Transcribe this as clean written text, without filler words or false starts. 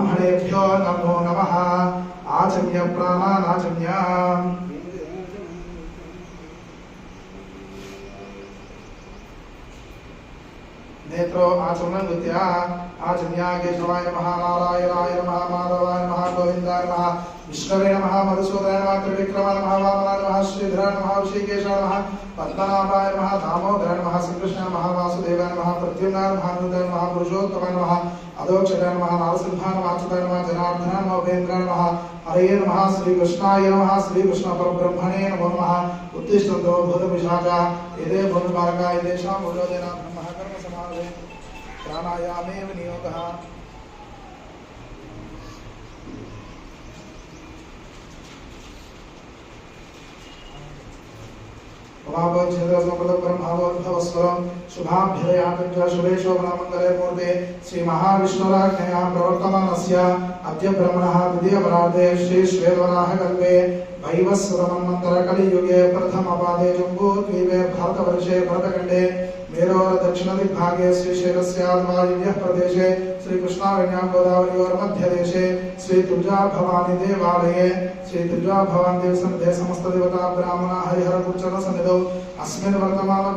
ब्राह्मणेभ्यो नमो नमः। आचम्य प्राणानाचम्य नेत्रो आचमन विद्या आचम्या केशवाय नमः नारायणाय नमः माधवाय नमः गोविन्दाय नमः विष्णवे नमः मधुसूदनाय नमः त्रिविक्रमाय नमः वामनाय नमः श्रीधराय नमः ऋषिकेशाय नमः पद्मनाभाय नमः दामोदराय नमः श्रीकृष्णाय नमः वासुदेवाय नमः प्रद्युम्नाय नमः अनिरुद्धाय नमः पुरुषोत्तमाय नमः अधोक्षजाय नमः नारसिंहाय नमः अच्युताय नमः जनार्दनाय नमः उपेन्द्राय नमः हरये नमः श्रीकृष्णाय नमः श्रीकृष्ण परब्रह्मणे नमो नमः। उत्तिष्ठन्तो भूतपिशाचा एते भूतबालका एतेषां भूयोदेन ब्रह्मः कर्म समावे प्राणायामेव नियोगः। शुभाभ्युदयात्मज शुभे शोभनमङ्गले मूर्ते श्रीमहाविष्णुराज्ञया प्रवर्तमानस्य अद्य ब्रह्मणः द्वितीयपरार्धे श्रीश्वेतवराहकल्पे वैवस्वतमन्वन्तरकलियुगे प्रथमपादे जम्बूद्वीपे भारतवर्षे भरतखण्डे मेरोर दक्षिणदिग्भागे श्रीशैलस्याद्वायव्यः प्रदेशे श्रीकृष्णारण्यां गोदावर्योर्मध्यदेशे श्रीतुलजाभवानी देवालये श्रीतुलजाभवानी देवसन्निधे समस्तदेवता ब्राह्मणा हरिहरगुरुचरणसन्निधौ अस्मिन् वर्तमान